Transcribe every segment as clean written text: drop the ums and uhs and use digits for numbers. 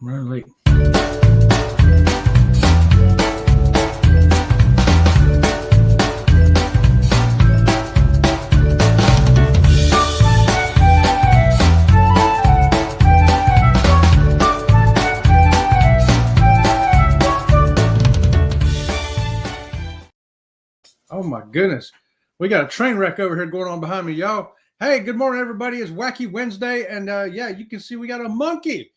I'm running late. Oh my goodness. We got a train wreck over here going on behind me, y'all. Hey, good morning, everybody. It's Wacky Wednesday. And yeah, you can see we got a monkey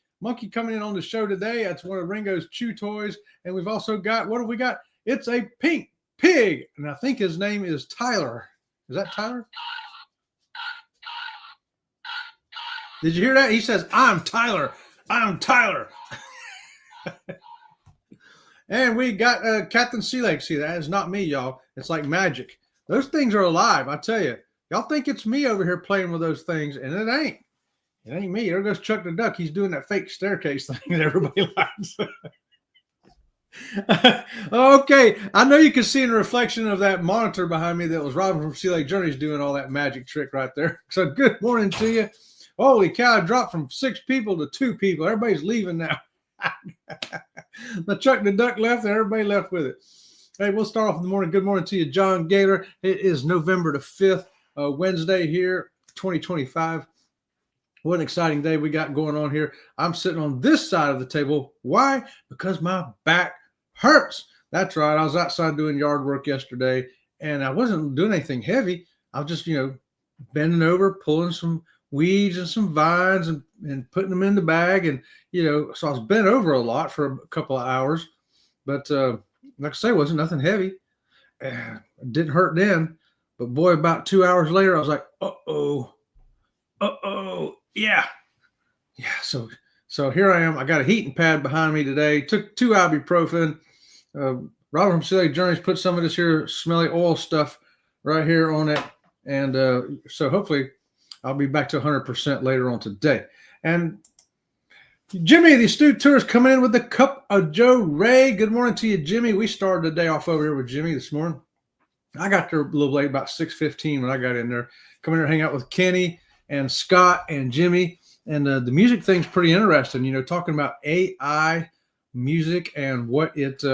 coming in on the show today. That's one of Ringo's chew toys. And we've also got, what have we got? It's a pink pig. And I think his name is Tyler. Is that Tyler? Did you hear that? He says, I'm Tyler. I'm Tyler. And we got Captain Sea Lake. See, that is not me, y'all. It's like magic. Those things are alive, I tell you. Y'all think it's me over here playing with those things, and it ain't. It ain't me. There goes Chuck the Duck. He's doing that fake staircase thing that everybody likes. Okay. I know you can see in the reflection of that monitor behind me that was Robin from Sea Lake Journeys doing all that magic trick right there. So good morning to you. Holy cow, I dropped from 6 people to 2 people. Everybody's leaving now. The Chuck the Duck left and everybody left with it. Hey, we'll start off in the morning. Good morning to you, John Gator. It is November the 5th, Wednesday here, 2025. What an exciting day we got going on here. I'm sitting on this side of the table. Why? Because my back hurts. That's right. I was outside doing yard work yesterday, and I wasn't doing anything heavy. I was just, bending over, pulling some weeds and some vines and putting them in the bag. And, so I was bent over a lot for a couple of hours. But like I say, it wasn't nothing heavy. It didn't hurt then. But boy, about 2 hours later, I was like, uh-oh. Yeah. So here I am. I got a heating pad behind me today. Took 2 ibuprofen. Robert from Sea Lake Journeys put some of this here smelly oil stuff right here on it. And so hopefully I'll be back to 100% later on today. And Jimmy, the Astute Tourist, coming in with the Cup of Joe Ray. Good morning to you, Jimmy. We started the day off over here with Jimmy this morning. I got there a little late, about 6:15 when I got in there. Come in here and hang out with Kenny and Scott and Jimmy. And the music thing's pretty interesting, talking about AI music and what it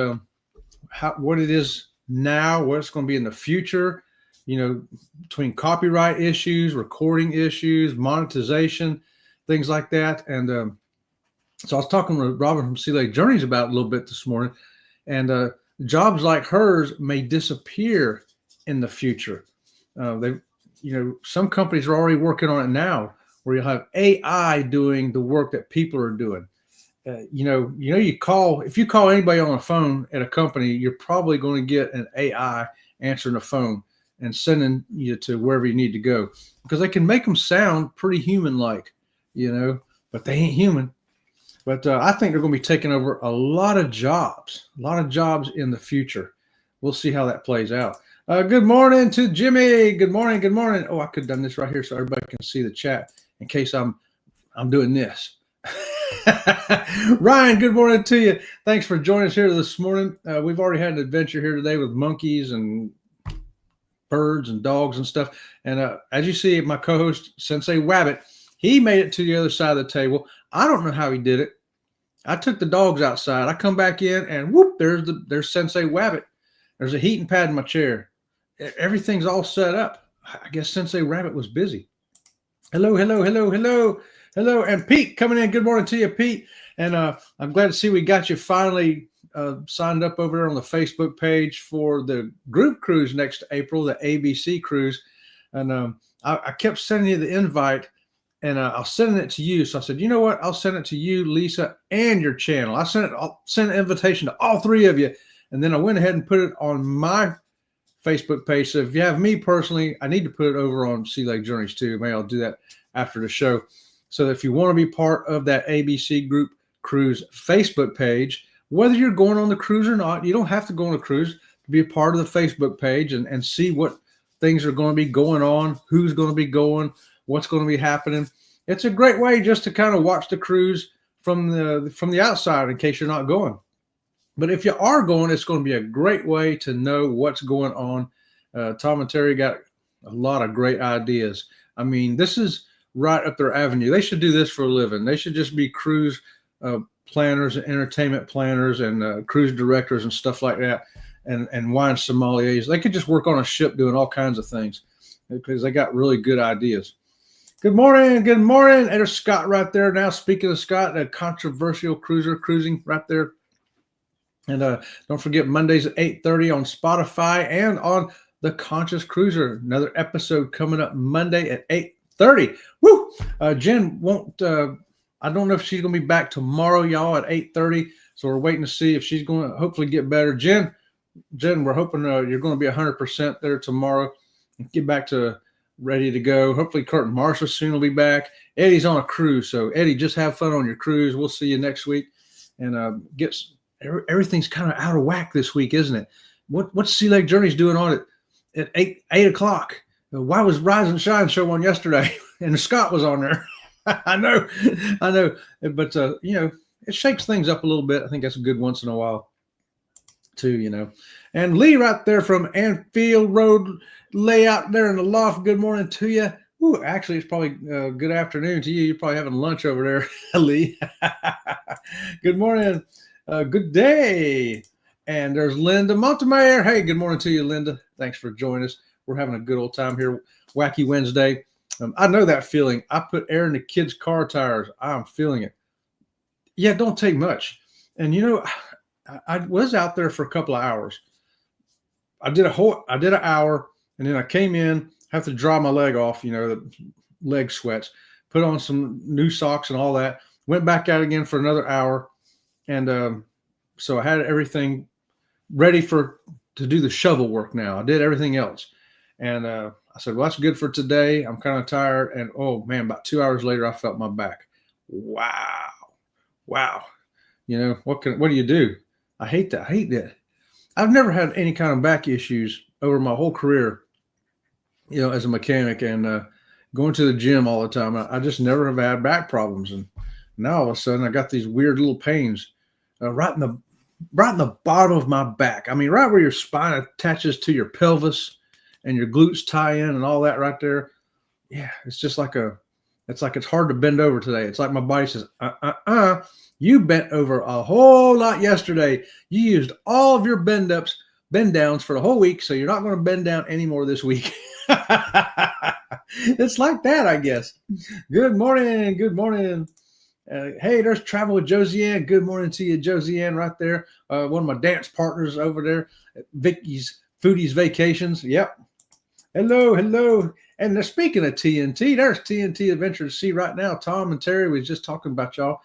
is now, what it's going to be in the future. Between copyright issues, recording issues, monetization, things like that. And so I was talking with Robin from Sea Lake Journeys about it a little bit this morning. And jobs like hers may disappear in the future. Some companies are already working on it now, where you'll have AI doing the work that people are doing. If you call anybody on the phone at a company, you're probably going to get an AI answering the phone and sending you to wherever you need to go, because they can make them sound pretty human-like, but they ain't human. But I think they're going to be taking over a lot of jobs in the future. We'll see how that plays out. Good morning to Jimmy. Good morning. Oh, I could have done this right here so everybody can see the chat in case I'm doing this. Ryan, good morning to you. Thanks for joining us here this morning. We've already had an adventure here today with monkeys and birds and dogs and stuff. And as you see, my co-host, Sensei Wabbit, he made it to the other side of the table. I don't know how he did it. I took the dogs outside. I come back in and whoop, there's Sensei Wabbit. There's a heating pad in my chair. Everything's all set up. I guess Sensei Rabbit was busy. Hello. And Pete coming in. Good morning to you, Pete. And I'm glad to see we got you finally signed up over there on the Facebook page for the group cruise next April, the ABC cruise. And I kept sending you the invite, and I was sending it to you. So I said, you know what? I'll send it to you, Lisa, and your channel. I'll send an invitation to all 3 of you. And then I went ahead and put it on my Facebook page. So if you have me personally, I need to put it over on Sea Lake Journeys too. Maybe I'll do that after the show. So if you want to be part of that ABC Group Cruise Facebook page, whether you're going on the cruise or not, you don't have to go on a cruise to be a part of the Facebook page and see what things are going to be going on, who's going to be going, what's going to be happening. It's a great way just to kind of watch the cruise from the outside in case you're not going. But if you are going, it's going to be a great way to know what's going on. Tom and Terry got a lot of great ideas. I mean, this is right up their avenue. They should do this for a living. They should just be cruise planners and entertainment planners and cruise directors and stuff like that, and wine sommeliers. They could just work on a ship doing all kinds of things because they got really good ideas. Good morning. Good morning. There's Scott right there now. Speaking of Scott, a controversial cruiser cruising right there. And don't forget Mondays at 8:30 on Spotify and on The Conscious Cruiser. Another episode coming up Monday at 8:30. Woo! Jen won't, I don't know if she's going to be back tomorrow, y'all, at 8:30. So we're waiting to see if she's going to hopefully get better. Jen, we're hoping you're going to be 100% there tomorrow and get back to ready to go. Hopefully Kurt and Marsha soon will be back. Eddie's on a cruise. So Eddie, just have fun on your cruise. We'll see you next week. And everything's kind of out of whack this week, isn't it? What's Sea Lake Journeys doing on it at 8 o'clock? Why was Rise and Shine show on yesterday? And Scott was on there. I know. But, it shakes things up a little bit. I think that's a good once in a while too, And Lee right there from Anfield Road layout there in the loft. Good morning to you. Ooh, actually, it's probably good afternoon to you. You're probably having lunch over there, Lee. Good morning. Good day. And there's Linda Montemayor. Hey, good morning to you, Linda. Thanks for joining us. We're having a good old time here. Wacky Wednesday. I know that feeling. I put air in the kids' car tires. I'm feeling it. Yeah, don't take much. And I was out there for a couple of hours. I did an hour, and then I came in, have to dry my leg off, the leg sweats, put on some new socks and all that, went back out again for another hour. And so I had everything ready to do the shovel work now. I did everything else. And I said, well, that's good for today. I'm kind of tired. And, oh, man, about 2 hours later, I felt my back. Wow. What do you do? I hate that. I hate that. I've never had any kind of back issues over my whole career, as a mechanic and going to the gym all the time. I just never have had back problems. And now all of a sudden I got these weird little pains right in the bottom of my back. I mean, right where your spine attaches to your pelvis and your glutes tie in and all that right there. Yeah, it's just it's hard to bend over today. It's like my body says, you bent over a whole lot yesterday. You used all of your bend downs for the whole week, so you're not going to bend down anymore this week. It's like that, I guess. Good morning. Hey, there's Travel with Josiane. Good morning to you, Josiane, right there. One of my dance partners over there at Vicky's Foodies Vacations. Yep. Hello. And speaking of TNT, there's TNT Adventure to Sea right now. Tom and Terry was just talking about y'all.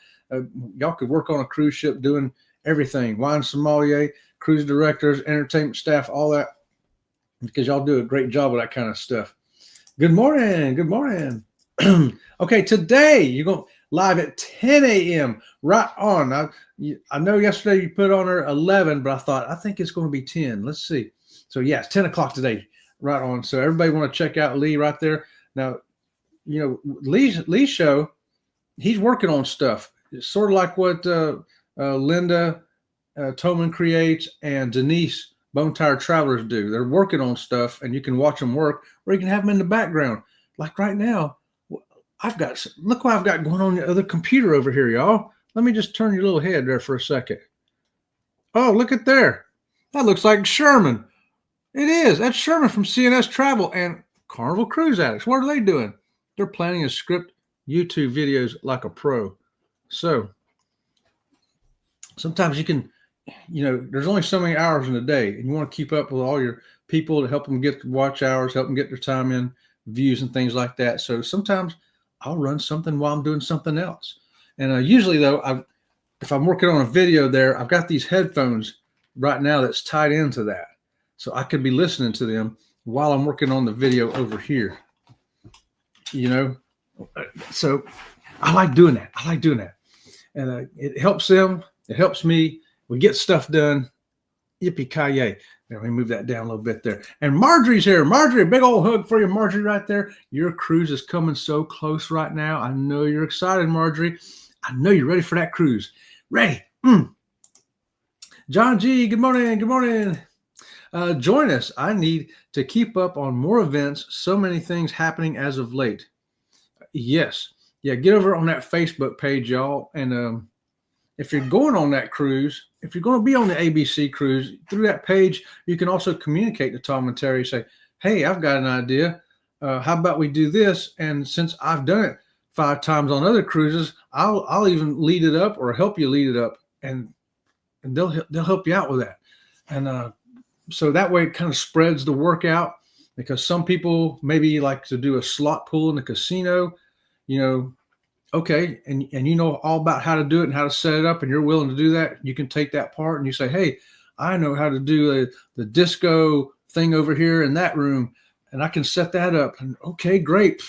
Y'all could work on a cruise ship doing everything. Wine sommelier, cruise directors, entertainment staff, all that. Because y'all do a great job with that kind of stuff. Good morning. Okay, today you're going live at 10 a.m. right on. I know yesterday you put on her 11, but I think it's going to be 10. Let's see. So yeah, it's 10 o'clock today, right on. So everybody want to check out Lee right there. Now, Lee's show, he's working on stuff. It's sort of like what Linda Toman creates and Denise Bone Tired Travelers do. They're working on stuff, and you can watch them work, or you can have them in the background. Like right now, look what I've got going on the other computer over here, y'all. Let me just turn your little head there for a second. Oh, look at there. That looks like Sherman. It is. That's Sherman from CNS Travel and Carnival Cruise Addicts. What are they doing? They're planning to script YouTube videos like a pro. So sometimes you can, there's only so many hours in a day, and you want to keep up with all your people to help them get the watch hours, help them get their time in, views and things like that. So sometimes I'll run something while I'm doing something else. And usually though, if I'm working on a video there, I've got these headphones right now that's tied into that. So I could be listening to them while I'm working on the video over here, So I like doing that. And it helps them. It helps me. We get stuff done. Yippee-ki-yay. Let me move that down a little bit there. And Marjorie's here. Marjorie, a big old hug for you, Marjorie, right there. Your cruise is coming so close right now. I know you're excited, Marjorie. I know you're ready for that cruise. Ready. John G., good morning. Join us. I need to keep up on more events. So many things happening as of late. Yes. Yeah, get over on that Facebook page, y'all. And if you're going on that cruise, if you're going to be on the ABC cruise, through that page, you can also communicate to Tom and Terry, say, hey, I've got an idea. How about we do this? And since I've done it 5 times on other cruises, I'll even lead it up or help you lead it up, and they'll help you out with that. And so that way it kind of spreads the work out, because some people maybe like to do a slot pool in the casino, okay, and you know all about how to do it and how to set it up, and you're willing to do that. You can take that part and you say, hey, I know how to do the disco thing over here in that room, and I can set that up. And okay, great.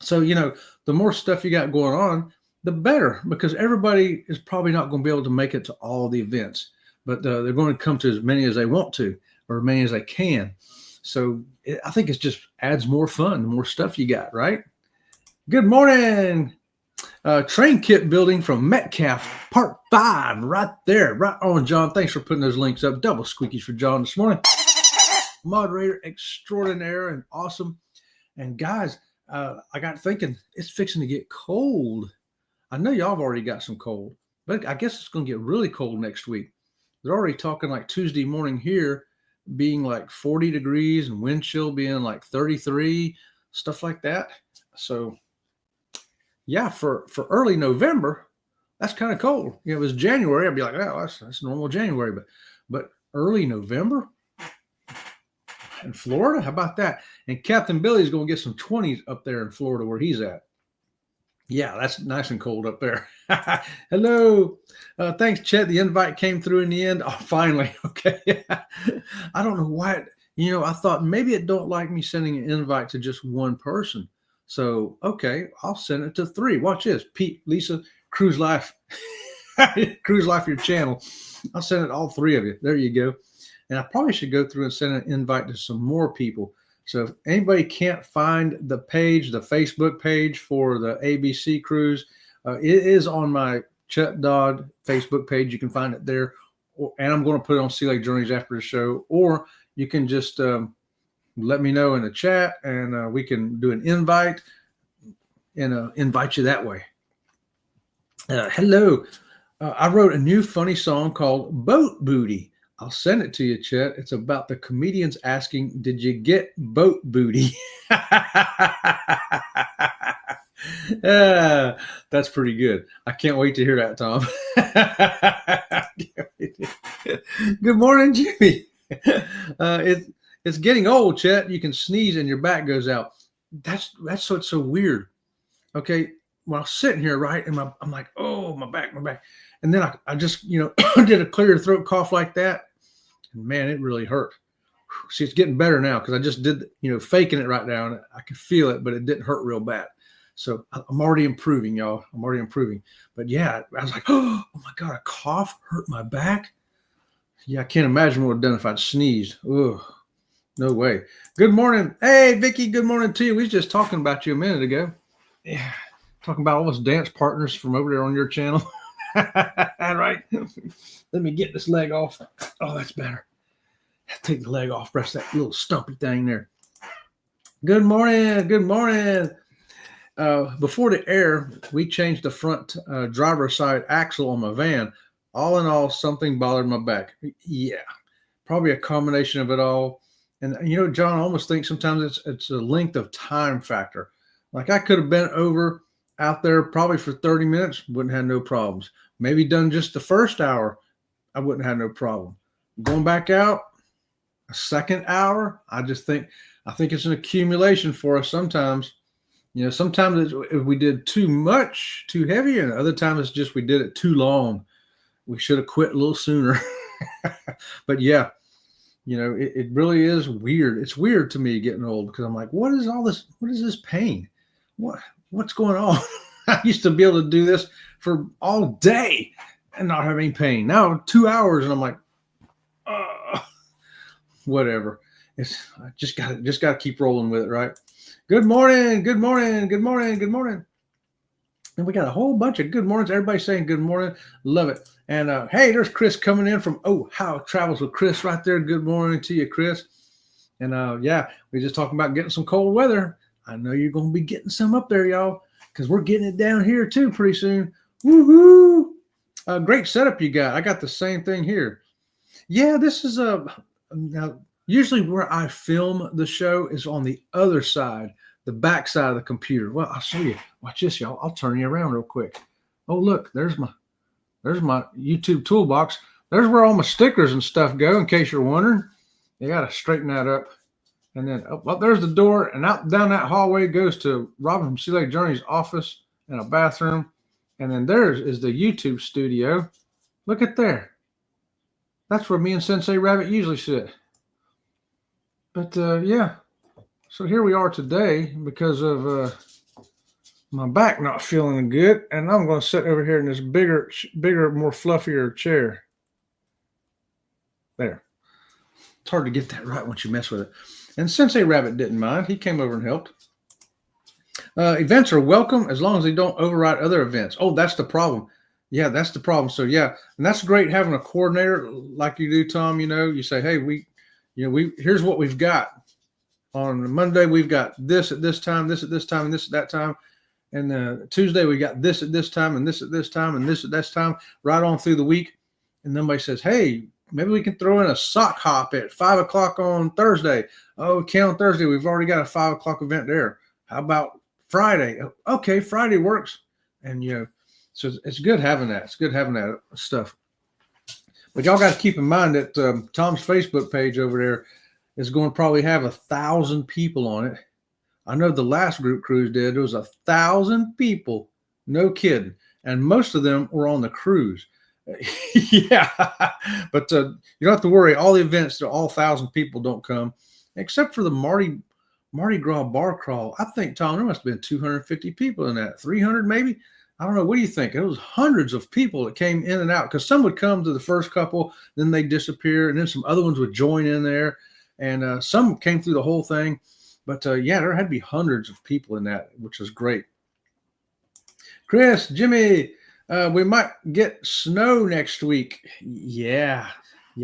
So, the more stuff you got going on, the better, because everybody is probably not going to be able to make it to all the events, but they're going to come to as many as they want to, or as many as they can. So I think it just adds more fun, the more stuff you got, right? Good morning. Train kit building from Metcalf, part 5, right there. Right on, John. Thanks for putting those links up. Double squeakies for John this morning. Moderator extraordinaire and awesome. And guys, I got thinking, it's fixing to get cold. I know y'all have already got some cold, but I guess it's going to get really cold next week. They're already talking like Tuesday morning here being like 40 degrees and wind chill being like 33, stuff like that. So yeah, for early November, that's kind of cold. It was January, I'd be like, oh, that's normal January, but early November in Florida, how about that? And Captain Billy's going to get some 20s up there in Florida where he's at. Yeah, that's nice and cold up there. Hello. Thanks, Chet. The invite came through in the end. Oh, finally. Okay. I don't know why. I thought maybe it don't like me sending an invite to just one person. So, okay, I'll send it to 3. Watch this. Pete, Lisa, Cruise Life. Cruise Life, your channel. I'll send it to all 3 of you. There you go. And I probably should go through and send an invite to some more people. So if anybody can't find the page, the Facebook page for the ABC cruise, it is on my Chet Dodd Facebook page. You can find it there. And I'm going to put it on Sea Lake Journeys after the show. Or you can just let me know in the chat, and we can do an invite and invite you that way. Hello. I wrote a new funny song called Boat Booty. I'll send it to you, Chet. It's about the comedians asking, did you get boat booty? That's pretty good. I can't wait to hear that, Tom. Good morning, Jimmy. It's getting old, Chet. You can sneeze and your back goes out. That's what's so weird. Okay, when I was sitting here, right, and I'm like, oh, my back. And then I just, did a clear throat cough like that. And man, it really hurt. See, it's getting better now because I just did, faking it right now. And I could feel it, but it didn't hurt real bad. So I'm already improving, y'all. I'm already improving. But yeah, I was like, oh my God, a cough hurt my back. Yeah, I can't imagine what it would have done if I'd sneezed. Oh, no way. Good morning. Hey, Vicky, good morning to you. We was just talking about you a minute ago. Yeah, talking about all those dance partners from over there on your channel. All right. Let me get this leg off. Oh, that's better. Take the leg off. Press that little stumpy thing there. Good morning. Good morning. Before the air, we changed the front driver's side axle on my van. All in all, something bothered my back. Yeah, probably a combination of it all. And, John, I almost think sometimes it's a length of time factor. Like I could have been over out there probably for 30 minutes, wouldn't have no problems. Maybe done just the first hour, I wouldn't have no problem. Going back out a second hour, I think it's an accumulation for us sometimes. Sometimes we did too much, too heavy, and other times it's just we did it too long. We should have quit a little sooner. But yeah, it really is weird. It's weird to me getting old because I'm like, what is all this? What is this pain? What's going on? I used to be able to do this for all day and not have any pain. Now 2 hours and I'm like, whatever. I just got to keep rolling with it, right? Good morning. Good morning. Good morning. Good morning. And we got a whole bunch of good mornings. Everybody saying good morning. Love it. And hey, there's Chris coming in from How Travels with Chris right there. Good morning to you, Chris. And yeah, we're just talking about getting some cold weather. I know you're going to be getting some up there, y'all, because we're getting it down here too pretty soon. Woohoo! Great setup you got. I got the same thing here. Yeah, this is now usually where I film the show is on the other side, the back side of the computer. Well, I'll show you. Watch this, y'all. I'll turn you around real quick. Oh, look, there's my YouTube toolbox. There's where all my stickers and stuff go, in case you're wondering. You got to straighten that up. And then there's the door, and out down that hallway goes to Robin from Sea Lake Journey's office and a bathroom. And then there's is the YouTube studio. Look at there. That's where me and Sensei Rabbit usually sit. But yeah, so here we are today because of my back not feeling good, and I'm going to sit over here in this bigger, more fluffier chair. There. It's hard to get that right once you mess with it. And Sensei Rabbit didn't mind. He came over and helped. Events are welcome as long as they don't override other events. Oh, that's the problem. Yeah, that's the problem. So yeah, and that's great having a coordinator like you do, Tom. You know, you say, hey, here's what we've got. On Monday, we've got this at this time, this at this time, and this at that time. And Tuesday, we got this at this time, and this at this time, and this at this time, right on through the week. And somebody says, hey, maybe we can throw in a sock hop at 5 o'clock on Thursday. Oh, okay, on Thursday, we've already got a 5 o'clock event there. How about Friday? Okay, Friday works. And, you know, so it's good having that. It's good having that stuff. But y'all got to keep in mind that Tom's Facebook page over there is going to probably have 1,000 people on it. I know the last group cruise did. There was 1,000 people. No kidding. And most of them were on the cruise. Yeah. But you don't have to worry. All the events, all 1,000 people don't come, except for the Mardi Gras bar crawl. I think, Tom, there must have been 250 people in that. 300 maybe? I don't know. What do you think? It was hundreds of people that came in and out, because some would come to the first couple, then they disappear, and then some other ones would join in there, and some came through the whole thing. But yeah, there had to be hundreds of people in that, which was great. Chris, Jimmy, we might get snow next week. Yeah.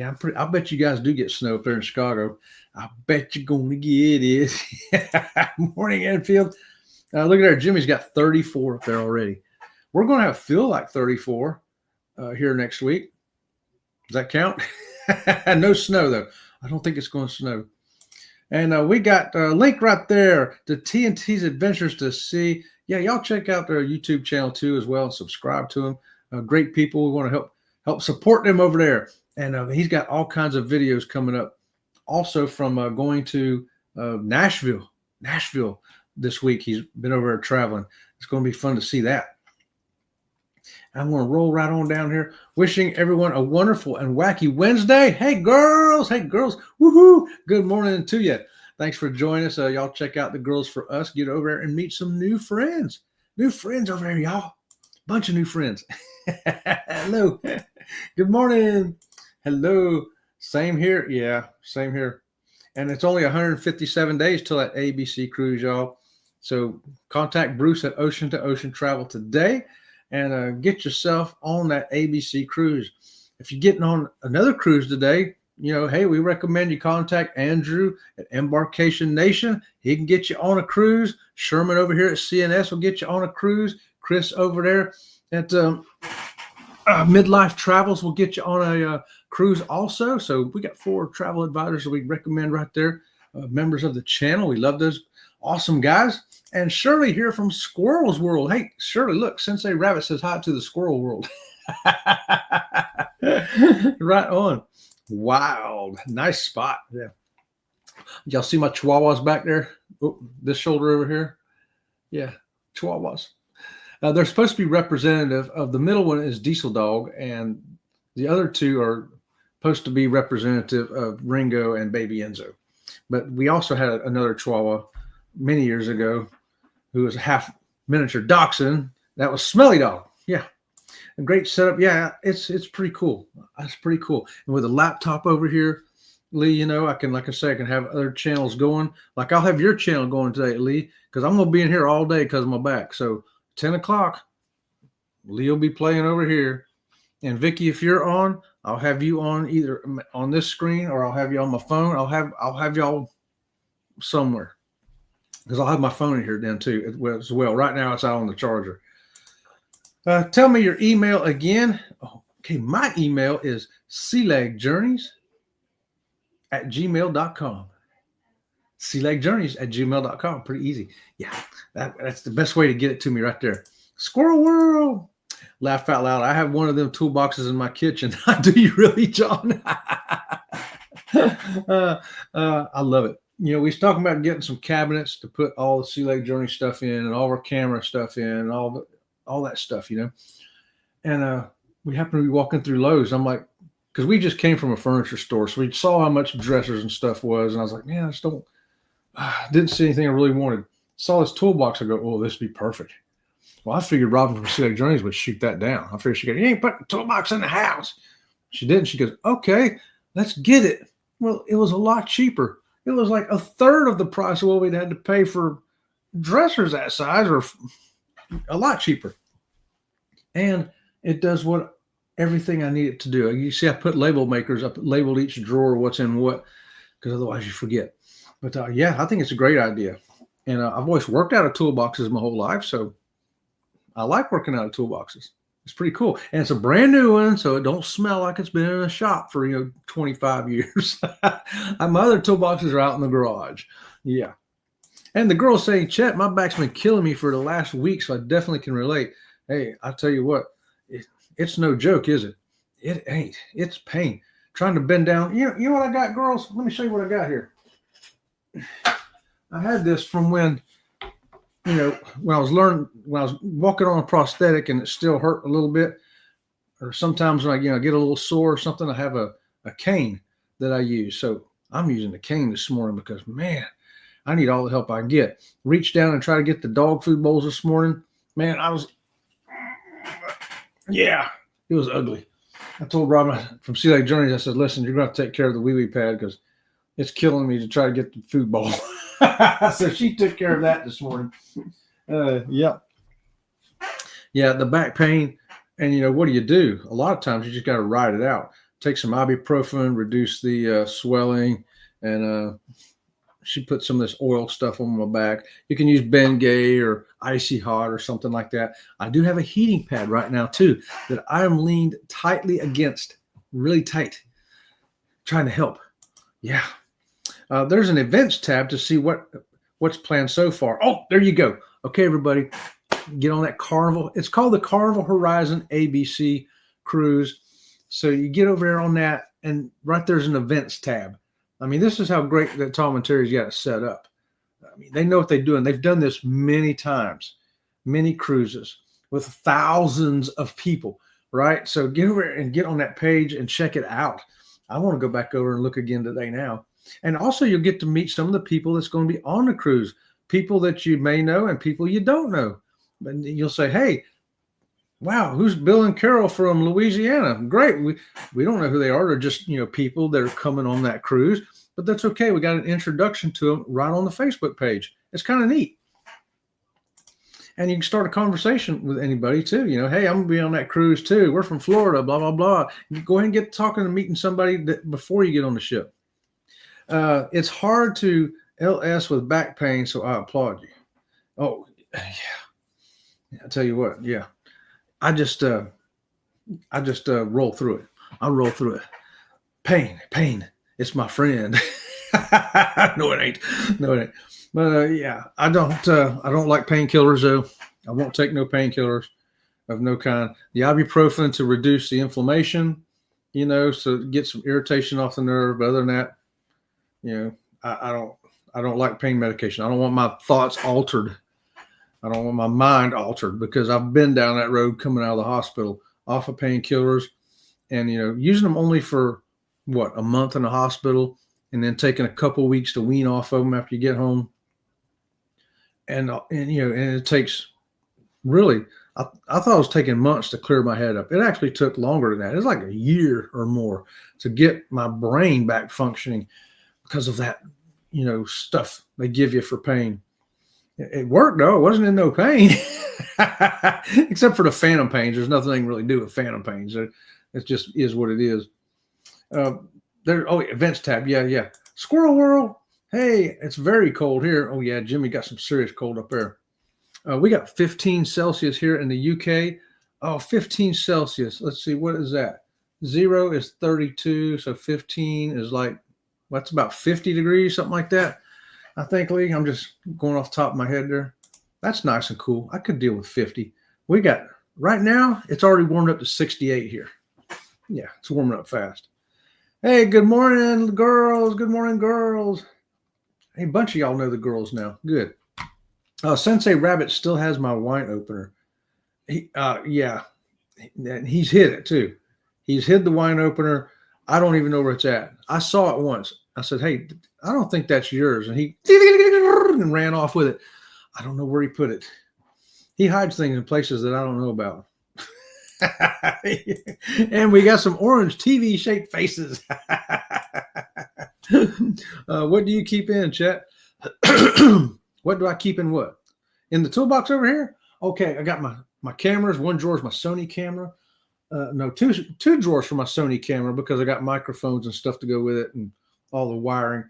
I bet you guys do get snow up there in Chicago. I bet you're going to get it. Morning, Enfield. Look at there. Jimmy's got 34 up there already. We're going to have feel like 34 here next week. Does that count? No snow, though. I don't think it's going to snow. And we got a link right there to TNT's Adventures to See. Yeah, y'all check out their YouTube channel, too, as well, and subscribe to them. Great people. We want to help support them over there. And he's got all kinds of videos coming up. Also from going to Nashville this week. He's been over there traveling. It's going to be fun to see that. I'm going to roll right on down here, wishing everyone a wonderful and wacky Wednesday. Hey, girls. Woohoo. Good morning to you. Thanks for joining us. Y'all check out the Girls for Us. Get over there and meet some new friends. New friends over there, y'all. Bunch of new friends. Hello. Good morning. Hello. Same here. Yeah, same here. And it's only 157 days till that ABC cruise, y'all. So contact Bruce at Ocean to Ocean Travel today and get yourself on that ABC cruise. If you're getting on another cruise today, you know, hey, we recommend you contact Andrew at Embarkation Nation. He can get you on a cruise. Sherman over here at CNS will get you on a cruise. Chris over there at Midlife Travels will get you on a cruise also. So we got 4 travel advisors that we recommend right there, members of the channel. We love those awesome guys. And Shirley here from Squirrel's World. Hey, Shirley, look, Sensei Rabbit says hi to the Squirrel World. Right on. Wild. Nice spot. Yeah. Y'all see my chihuahuas back there? Oh, this shoulder over here. Yeah, chihuahuas. They're supposed to be representative of, the middle one is Diesel Dog, and the other 2 are supposed to be representative of Ringo and Baby Enzo. But we also had another chihuahua many years ago who was a half miniature dachshund. That was Smelly Dog. Yeah. A great setup. Yeah, it's pretty cool. That's pretty cool. And with a laptop over here, Lee, you know, I can have other channels going. Like I'll have your channel going today, Lee, because I'm going to be in here all day because of my back. So 10 o'clock, Lee will be playing over here. And Vicky, if you're on, I'll have you on either on this screen or I'll have you on my phone. I'll have y'all somewhere because I'll have my phone in here then too as well. Right now it's out on the charger. Tell me your email again. Oh, okay, my email is sealegjourneys@gmail.com. sealegjourneys@gmail.com. Pretty easy. Yeah, that's the best way to get it to me right there. Squirrel World. Laugh out loud. I have one of them toolboxes in my kitchen. Do you really, John? I love it. We was talking about getting some cabinets to put all the Sea Lake Journey stuff in and all our camera stuff in and all that stuff, And we happened to be walking through Lowe's. I'm like, because we just came from a furniture store, so we saw how much dressers and stuff was, and I was like, man, I just didn't see anything I really wanted. Saw this toolbox. I go, oh, this would be perfect. Well, I figured Robin from Sea Lake Journeys would shoot that down. I figured she goes, you ain't putting a toolbox in the house. She didn't. She goes, okay, let's get it. Well, it was a lot cheaper. It was like a third of the price of what we'd had to pay for dressers that size, or a lot cheaper. And it does everything I need it to do. You see, I put label makers. I labeled each drawer what's in what, because otherwise you forget. But yeah, I think it's a great idea. And I've always worked out of toolboxes my whole life, so I like working out of toolboxes. It's pretty cool. And it's a brand new one, so it don't smell like it's been in a shop for 25 years. My other toolboxes are out in the garage. Yeah. And the girl's saying, Chet, my back's been killing me for the last week, so I definitely can relate. Hey, I tell you what, it's no joke, is it? It ain't. It's pain. Trying to bend down. You know what I got, girls? Let me show you what I got here. I had this from when I was walking on a prosthetic and it still hurt a little bit, or sometimes when I get a little sore or something, I have a cane that I use. So I'm using the cane this morning because, man, I need all the help I can get. Reach down and try to get the dog food bowls this morning. Man, it was ugly. I told Robin from Sea Lake Journeys, I said, listen, you're going to have to take care of the wee-wee pad because it's killing me to try to get the food bowl. So she took care of that this morning. Yeah, the back pain. And, what do? A lot of times you just got to ride it out. Take some ibuprofen, reduce the swelling. And she put some of this oil stuff on my back. You can use Bengay or Icy Hot or something like that. I do have a heating pad right now, too, that I am leaned tightly against, really tight, trying to help. Yeah. There's an events tab to see what's planned so far. Oh, there you go. Okay, everybody, get on that Carnival. It's called the Carnival Horizon ABC Cruise. So you get over there on that, and right there's an events tab. I mean, this is how great that Tom and Terry's got it set up. I mean, they know what they're doing. They've done this many times, many cruises with thousands of people, right? So get over and get on that page and check it out. I want to go back over and look again today now. And also you'll get to meet some of the people that's going to be on the cruise, people that you may know and people you don't know. And you'll say, hey, wow, who's Bill and Carol from Louisiana? Great. We don't know who they are. They're just, people that are coming on that cruise, but that's okay. We got an introduction to them right on the Facebook page. It's kind of neat. And you can start a conversation with anybody too. Hey, I'm going to be on that cruise too. We're from Florida, blah, blah, blah. You go ahead and get talking and meeting somebody before you get on the ship. It's hard to LS with back pain, so I applaud you. Oh, yeah. I tell you what, yeah. I just roll through it. I roll through it. Pain. It's my friend. No, it ain't. But yeah, I don't like painkillers though. I won't take no painkillers of no kind. The ibuprofen to reduce the inflammation, so get some irritation off the nerve. But other than that, I don't like pain medication. I don't want my thoughts altered. I don't want my mind altered because I've been down that road coming out of the hospital off of painkillers and, using them only for a month in the hospital and then taking a couple weeks to wean off of them after you get home. And it takes really, I thought it was taking months to clear my head up. It actually took longer than that. It was like a year or more to get my brain back functioning because of that, stuff they give you for pain. It worked though. It wasn't in no pain, except for the phantom pains. There's nothing they can really do with phantom pains. It just is what it is. Events tab. Yeah. Squirrel World. Hey, it's very cold here. Oh yeah, Jimmy got some serious cold up there. We got 15 Celsius here in the UK. Oh, 15 Celsius. Let's see. What is that? 0 is 32. So 15 is like, that's about 50 degrees, something like that. I think, Lee. I'm just going off the top of my head there. That's nice and cool. I could deal with 50. We got, right now, it's already warmed up to 68 here. Yeah, it's warming up fast. Hey, good morning, girls. Good morning, girls. Hey, a bunch of y'all know the girls now. Good. Sensei Rabbit still has my wine opener. Yeah, he's hid it too. He's hid the wine opener. I don't even know where it's at. I saw it once. I said, hey, I don't think that's yours. And he and ran off with it. I don't know where he put it. He hides things in places that I don't know about. And we got some orange TV-shaped faces. What do you keep in, chat? What do I keep in what? In the toolbox over here? Okay, I got my cameras. One drawer is my Sony camera. No, two drawers for my Sony camera because I got microphones and stuff to go with it and all the wiring.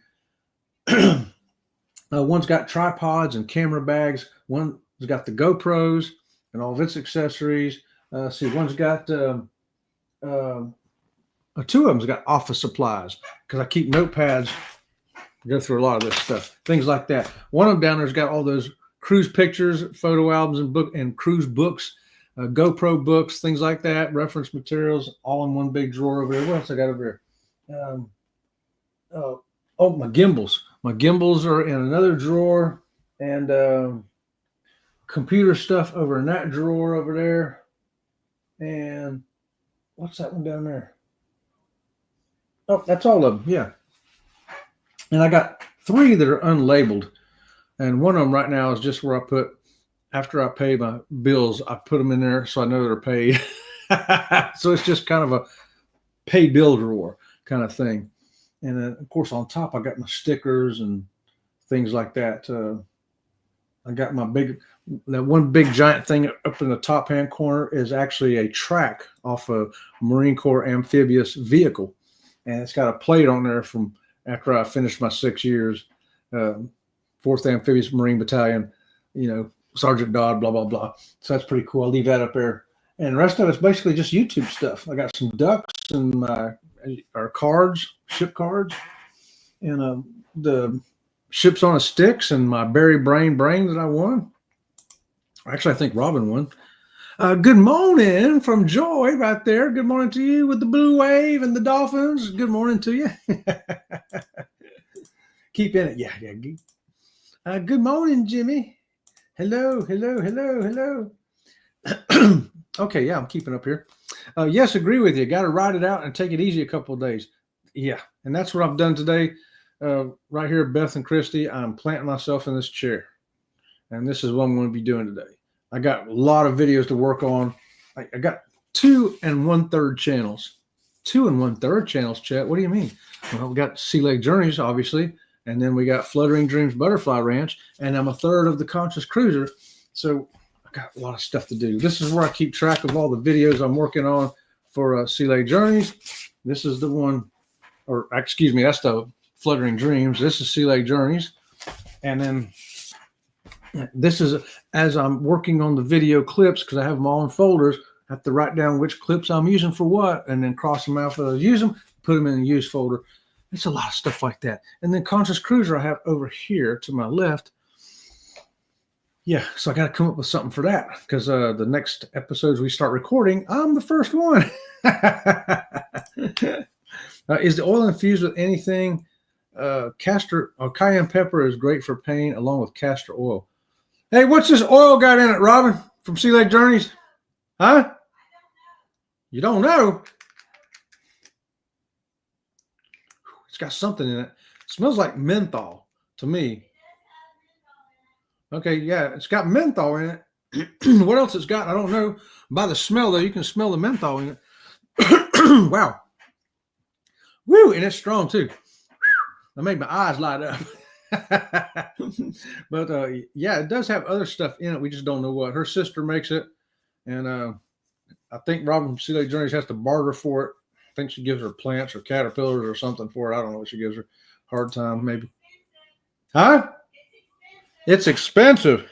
One's got tripods and camera bags. One's got the GoPros and all of its accessories. See, one's got two of them's got office supplies because I keep notepads. Go through a lot of this stuff, things like that. One of them down there's got all those cruise pictures, photo albums, and cruise books, GoPro books, things like that, reference materials, all in one big drawer over there. What else I got over here? My gimbals. My gimbals are in another drawer, and computer stuff over in that drawer over there. And what's that one down there? Oh, that's all of them. Yeah. And I got 3 that are unlabeled. And one of them right now is just where I put, after I pay my bills, I put them in there so I know they're paid. So it's just kind of a pay bill drawer kind of thing. And then, of course, on top, I got my stickers and things like that. I got my that one big giant thing up in the top hand corner is actually a track off a Marine Corps amphibious vehicle. And it's got a plate on there from after I finished my 6 years, 4th Amphibious Marine Battalion, Sergeant Dodd, blah, blah, blah. So that's pretty cool. I'll leave that up there. And the rest of it's basically just YouTube stuff. I got some ducks and our cards, ship cards, and the ships on a sticks and my berry brain that I won. Actually, I think Robin won. Good morning from Joy right there. Good morning to you with the blue wave and the dolphins. Good morning to you. Keep in it. Yeah. Good morning, Jimmy. Hello. Okay, yeah, I'm keeping up here. Yes, agree with you. Got to ride it out and take it easy a couple of days. Yeah, and that's what I've done today. Right here, Beth and Christy, I'm planting myself in this chair. And this is what I'm going to be doing today. I got a lot of videos to work on. I got 2 1/3 channels. 2 1/3 channels, chat. What do you mean? Well, we got Sea Lake Journeys, obviously. And then we got Fluttering Dreams Butterfly Ranch. And I'm a third of the Conscious Cruiser. So I got a lot of stuff to do. This is where I keep track of all the videos I'm working on for Sea Lake Journeys. This is the one, or excuse me, that's the Fluttering Dreams. This is Sea Lake Journeys. And then this is as I'm working on the video clips, because I have them all in folders. I have to write down which clips I'm using for what, and then cross them out as I use them, put them in the use folder. It's a lot of stuff like that. And then Conscious Cruiser I have over here to my left. Yeah, so I got to come up with something for that, because the next episodes we start recording, I'm the first one. Is the oil infused with anything? Castor or cayenne pepper is great for pain, along with castor oil. Hey, what's this oil got in it, Robin, from Sea Lake Journeys? Huh? You don't know? It's got something in it. It smells like menthol to me. Okay, yeah, it's got menthol in it. What else it's got, I don't know. By the smell, though, you can smell the menthol in it. Wow. Woo, and it's strong, too. That made my eyes light up. But yeah, it does have other stuff in it. We just don't know what. Her sister makes it, and I think Robin from Sea Lake Journeys has to barter for it. I think she gives her plants or caterpillars or something for it. I don't know what she gives her. Hard time, maybe. Huh? It's expensive.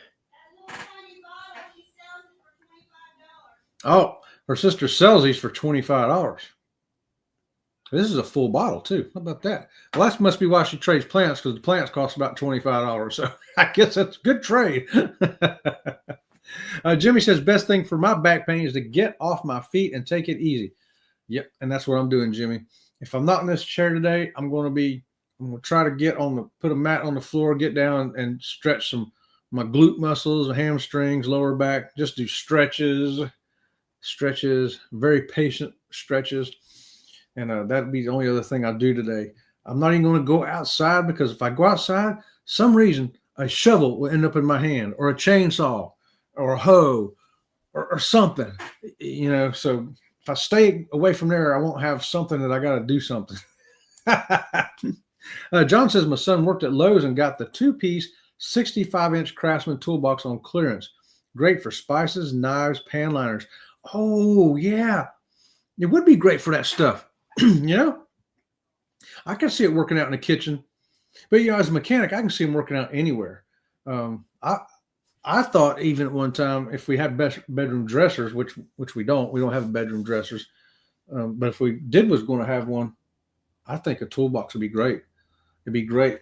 Oh, her sister sells these for $25. This is a full bottle too. How about that? Well, that must be why she trades plants, because the plants cost about $25. So I guess that's a good trade. Jimmy says, best thing for my back pain is to get off my feet and take it easy. Yep, and that's what I'm doing, Jimmy. If I'm not in this chair today, I'm going to try to put a mat on the floor, get down and stretch my glute muscles, hamstrings, lower back, just do stretches, very patient stretches. And that'd be the only other thing I'll do today. I'm not even going to go outside, because if I go outside, some reason a shovel will end up in my hand, or a chainsaw, or a hoe, or something, so if I stay away from there, I won't have something that I got to do something. John says, my son worked at Lowe's and got the 2-piece 65-inch Craftsman toolbox on clearance. Great for spices, knives, pan liners. Oh, yeah. It would be great for that stuff. I can see it working out in the kitchen. But, as a mechanic, I can see them working out anywhere. I thought even at one time, if we had bedroom dressers, which we don't have bedroom dressers, but if we was going to have one, I think a toolbox would be great. It'd be great,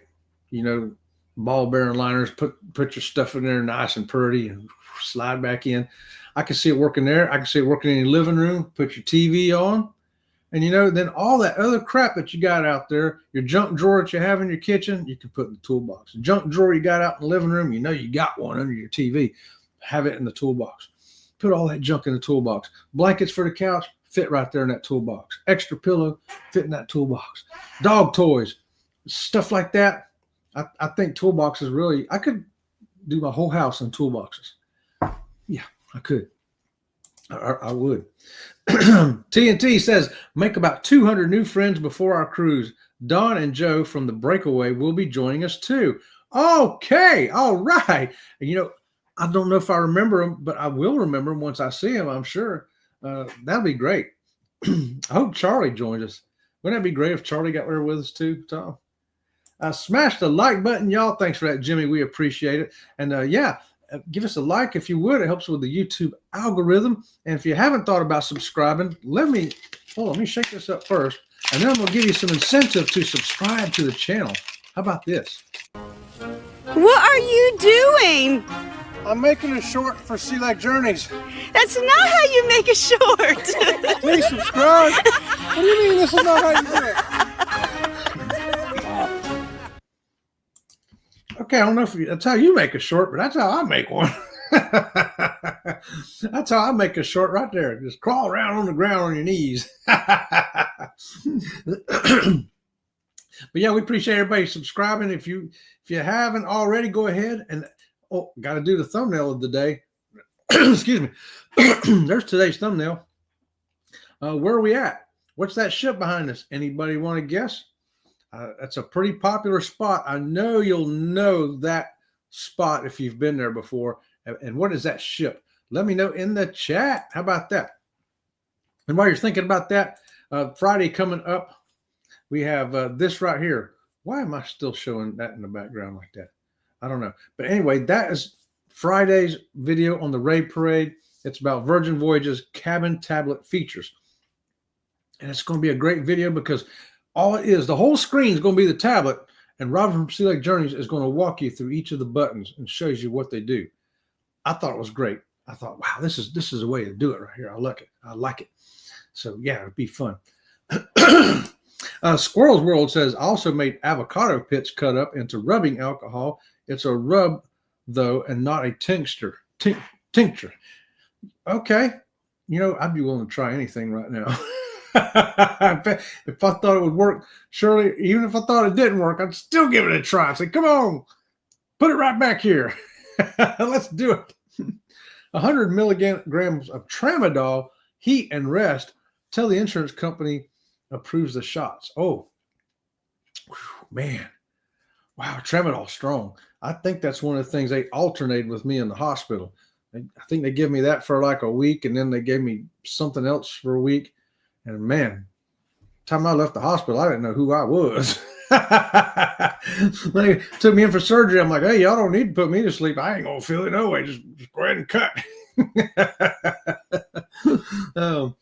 ball bearing liners. Put your stuff in there nice and pretty, and slide back in. I can see it working there. I can see it working in your living room. Put your TV on, and then all that other crap that you got out there, your junk drawer that you have in your kitchen, you can put in the toolbox. The junk drawer you got out in the living room, you got one under your TV. Have it in the toolbox. Put all that junk in the toolbox. Blankets for the couch, fit right there in that toolbox. Extra pillow, fit in that toolbox. Dog toys, stuff like that. I think toolboxes really, I could do my whole house in toolboxes. Yeah, I could. I would. TNT says, make about 200 new friends before our cruise. Don and Joe from the Breakaway will be joining us too. Okay. All right. I don't know if I remember them, but I will remember them once I see them, I'm sure. That'll be great. I hope Charlie joins us. Wouldn't that be great if Charlie got there with us too, Tom? Smash the like button, y'all. Thanks for that, Jimmy. We appreciate it. And give us a like if you would. It helps with the YouTube algorithm. And if you haven't thought about subscribing, let me shake this up first, and then I'm going to give you some incentive to subscribe to the channel. How about this? What are you doing? I'm making a short for Sea Lake Journeys. That's not how you make a short. Please subscribe. What do you mean this is not how you do it? Okay, I don't know if that's how you make a short, but that's how I make one. That's how I make a short right there. Just crawl around on the ground on your knees. But yeah, we appreciate everybody subscribing. If you haven't already, go ahead and got to do the thumbnail of the day. Excuse me. There's today's thumbnail. Where are we at? What's that ship behind us? Anybody want to guess? That's a pretty popular spot. I know you'll know that spot if you've been there before. And what is that ship? Let me know in the chat. How about that? And while you're thinking about that, Friday coming up, we have this right here. Why am I still showing that in the background like that? I don't know. But anyway, that is Friday's video on the Raid Parade. It's about Virgin Voyage's cabin tablet features. And it's going to be a great video because all it is, the whole screen is going to be the tablet, and Robert from Sea Lake Journeys is going to walk you through each of the buttons and shows you what they do. I thought it was great. I thought, wow, this is a way to do it right here. I like it. So yeah, it'd be fun. Squirrel's World says, I also made avocado pits cut up into rubbing alcohol. It's a rub though, and not a tincture. Okay. I'd be willing to try anything right now. If I thought it would work, surely, even if I thought it didn't work, I'd still give it a try. I'd say, come on, put it right back here. Let's do it. 100 milligrams of tramadol, heat and rest. Tell the insurance company approves the shots. Oh, man. Wow, tramadol strong. I think that's one of the things they alternated with me in the hospital. I think they give me that for like a week, and then they gave me something else for a week. And man, time I left the hospital, I didn't know who I was. When they took me in for surgery, I'm like, hey, y'all don't need to put me to sleep. I ain't going to feel it no way. Just go ahead and cut. um,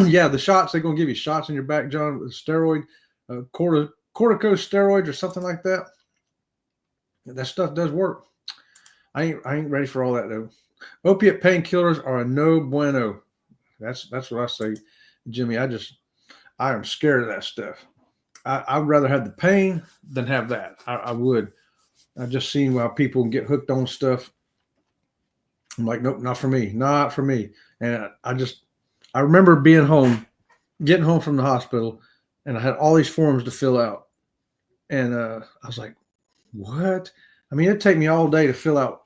yeah, the shots, they're going to give you shots in your back, John, with steroid, corticosteroids or something like that. That stuff does work. I ain't ready for all that, though. Opiate painkillers are a no bueno. That's what I say, Jimmy. I am scared of that stuff. I'd rather have the pain than have that. I would. I've just seen why people get hooked on stuff. I'm like, nope, not for me. Not for me. And I remember being home, getting home from the hospital, and I had all these forms to fill out. And I was like, what? I mean, it'd take me all day to fill out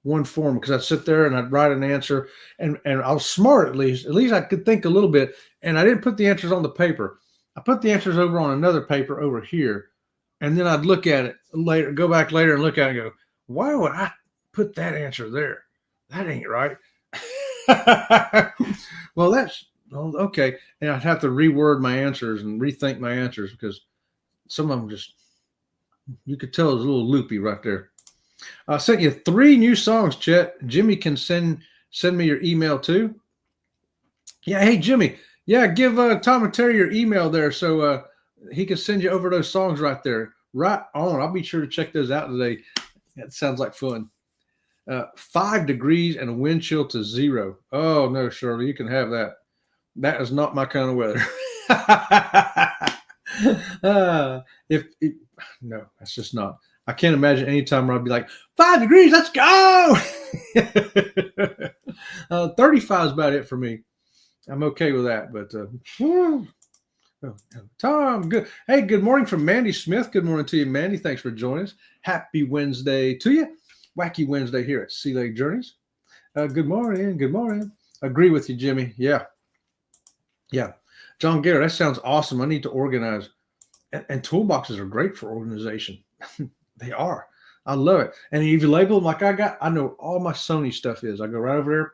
one form because I'd sit there and I'd write an answer. And I was smart at least. At least I could think a little bit. And I didn't put the answers on the paper. I put the answers over on another paper over here. And then I'd look at it later, go back later and look at it and go, why would I put that answer there? That ain't right. Well, okay. And I'd have to reword my answers and rethink my answers because some of them just, you could tell it was a little loopy right there. I sent you 3 new songs, Chet. Jimmy can send me your email too. Yeah, hey, Jimmy. Yeah, give Tom and Terry your email there so he can send you over those songs right there. Right on. I'll be sure to check those out today. That sounds like fun. 5 degrees and a wind chill to 0. Oh, no, Shirley, you can have that. That is not my kind of weather. No, that's just not. I can't imagine any time where I'd be like, 5 degrees, let's go. 35 is about it for me. I'm okay with that, but Tom, good. Hey, good morning from Mandy Smith. Good morning to you, Mandy. Thanks for joining us. Happy Wednesday to you. Wacky Wednesday here at Sea Lake Journeys. Good morning. Good morning. Agree with you, Jimmy. Yeah. John Garrett, that sounds awesome. I need to organize. And toolboxes are great for organization. They are. I love it. And if you label them like I know where all my Sony stuff is. I go right over there.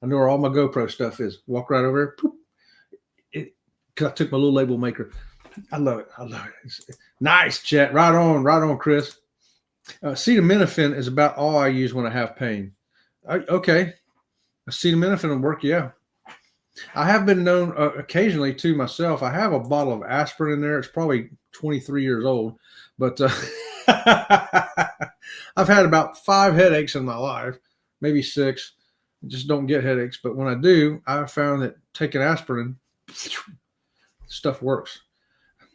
I know where all my GoPro stuff is. Walk right over there. Poop. Because I took my little label maker. I love it. It's nice, Chet. Right on, Chris. Acetaminophen is about all I use when I have pain. Okay. Acetaminophen will work, yeah. I have been known occasionally to myself. I have a bottle of aspirin in there. It's probably 23 years old. But I've had about 5 headaches in my life, maybe 6. I just don't get headaches. But when I do, I've found that taking aspirin, stuff works.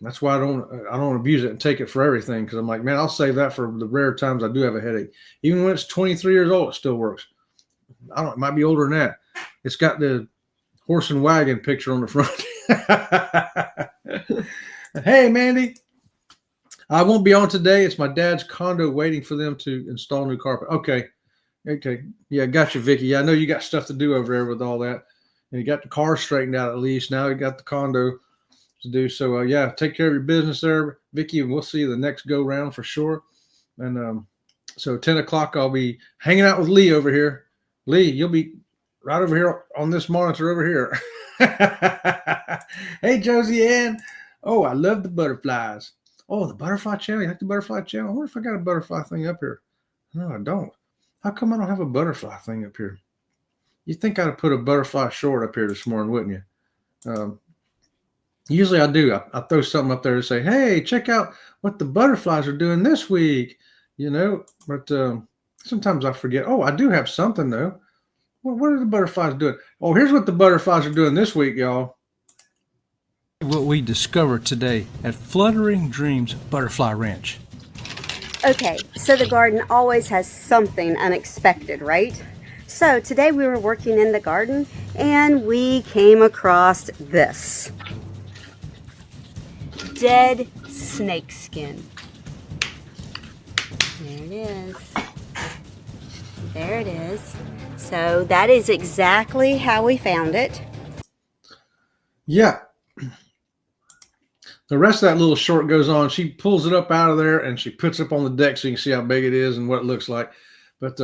That's why I don't abuse it and take it for everything because I'm like, man, I'll save that for the rare times I do have a headache. Even when it's 23 years old, it still works. It might be older than that. It's got the horse and wagon picture on the front. Hey, Mandy. I won't be on today. It's my dad's condo waiting for them to install new carpet. Okay. Yeah, got you, Vicky. Yeah, I know you got stuff to do over there with all that. And you got the car straightened out at least. Now you got the condo to do. So, yeah, take care of your business there, Vicky, and we'll see you the next go round for sure. And so 10 o'clock, I'll be hanging out with Lee over here. Lee, you'll be right over here on this monitor over here. Hey, Josie Ann. Oh, I love the butterflies. Oh, the butterfly channel. You like the butterfly channel? I wonder if I got a butterfly thing up here. No, I don't. How come I don't have a butterfly thing up here? You'd think I'd have put a butterfly short up here this morning, wouldn't you? Usually I do. I throw something up there to say, hey, check out what the butterflies are doing this week. But sometimes I forget. Oh, I do have something, though. Well, what are the butterflies doing? Oh, here's what the butterflies are doing this week, y'all. What we discovered today at Fluttering Dreams Butterfly Ranch. Okay, so the garden always has something unexpected, right? So today we were working in the garden and we came across this. Dead snake skin. There it is. There it is. So that is exactly how we found it. Yeah. The rest of that little short goes on. She pulls it up out of there and she puts it up on the deck so you can see how big it is and what it looks like. But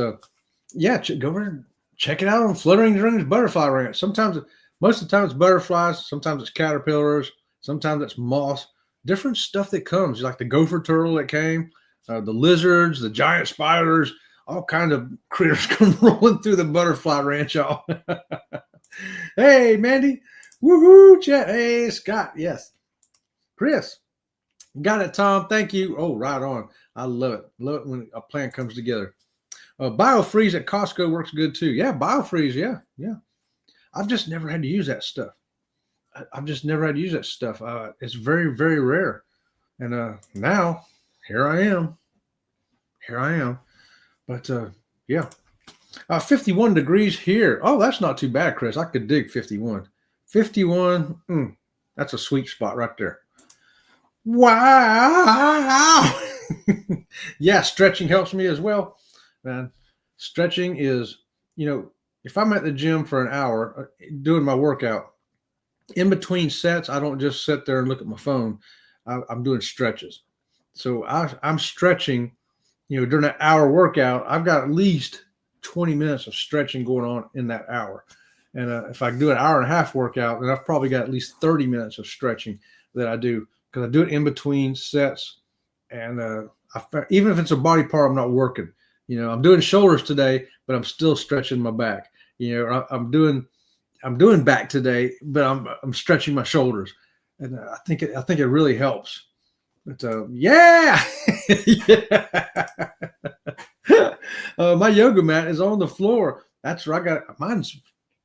yeah, go over and check it out on Fluttering Dreams Butterfly Ranch. Most of the time it's butterflies. Sometimes it's caterpillars. Sometimes it's moss. Different stuff that comes, like the gopher turtle that came, the lizards, the giant spiders, all kind of critters come rolling through the butterfly ranch, y'all. Hey, Mandy. Woohoo, chat. Hey, Scott. Yes. Chris. Got it, Tom. Thank you. Oh, right on. I love it. Love it when a plan comes together. BioFreeze at Costco works good too. Yeah, BioFreeze. Yeah. I've just never had to use that stuff. I've just never had to use that stuff. It's very, very rare. And now, here I am. But yeah. 51 degrees here. Oh, that's not too bad, Chris. I could dig 51. 51, that's a sweet spot right there. Wow. Yeah, stretching helps me as well. Man, stretching is, if I'm at the gym for an hour doing my workout, in between sets, I don't just sit there and look at my phone. I'm doing stretches. So I'm stretching, during an hour workout, I've got at least 20 minutes of stretching going on in that hour. And if I do an hour and a half workout, then I've probably got at least 30 minutes of stretching that I do, because I do it in between sets. And even if it's a body part I'm not working, I'm doing shoulders today, but I'm still stretching my back. I'm doing back today, but I'm stretching my shoulders, and I think it really helps. But yeah. My yoga mat is on the floor. That's where I got mine's.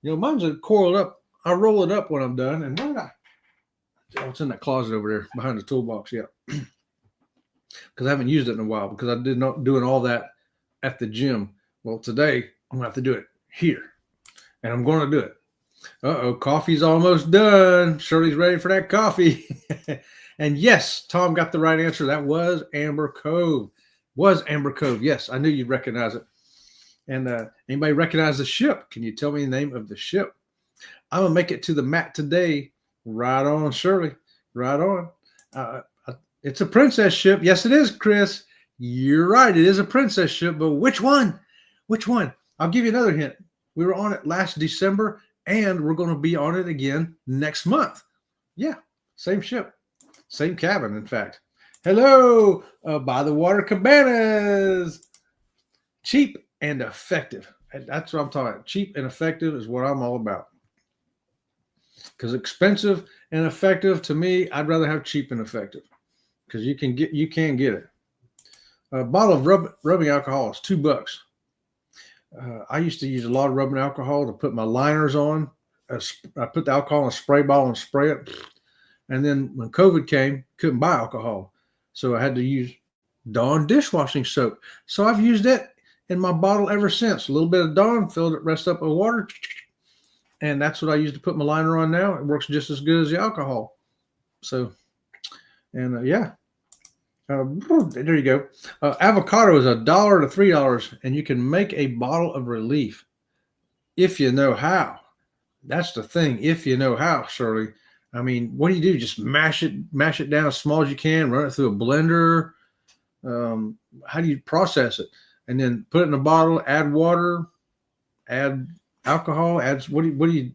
Mine's coiled up. I roll it up when I'm done, and where did I? Oh, it's in that closet over there behind the toolbox. Yeah, because I haven't used it in a while, because I did not doing all that at the gym. Well, today I'm gonna have to do it here, and I'm going to do it. Coffee's almost done. Shirley's ready for that coffee. And yes, Tom got the right answer. That was Amber Cove. Yes, I knew you'd recognize it. And anybody recognize the ship? Can you tell me the name of the ship? I'm going to make it to the mat today. Right on, Shirley. Right on. It's a princess ship. Yes, it is, Chris. You're right. It is a princess ship. But which one? I'll give you another hint. We were on it last December, and we're going to be on it again next month. Yeah, same ship. Same cabin, in fact. Hello, by the water cabanas. Cheap and effective. That's what I'm talking about. Cheap and effective is what I'm all about. Because expensive and effective, to me, I'd rather have cheap and effective. Because you can get it. A bottle of rubbing alcohol is $2. I used to use a lot of rubbing alcohol to put my liners on. I put the alcohol in a spray bottle and spray it. And then when COVID came, couldn't buy alcohol. So I had to use Dawn dishwashing soap. So I've used it in my bottle ever since. A little bit of Dawn, filled it, rest up with water. And that's what I use to put my liner on now. It works just as good as the alcohol. So, and yeah. There you go. Avocado is $1 to $3, and you can make a bottle of relief if you know how. That's the thing. If you know how, Shirley. I mean, what do? Just mash it down as small as you can, run it through a blender. How do you process it? And then put it in a bottle, add water, add alcohol, how do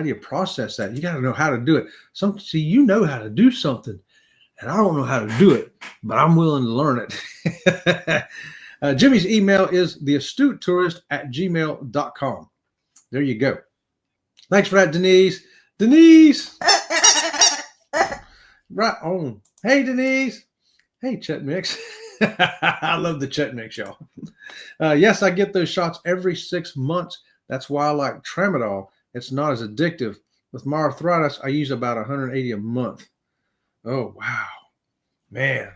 you process that? You got to know how to do it. You know how to do something, and I don't know how to do it, but I'm willing to learn it. Jimmy's email is theastutetourist@gmail.com. There you go. Thanks for that, Denise. Right on. Hey, Denise. Hey, Chet Mix. I love the Chet Mix, y'all. Yes, I get those shots every 6 months. That's why I like Tramadol. It's not as addictive. With my arthritis, I use about 180 a month. Oh, wow. Man.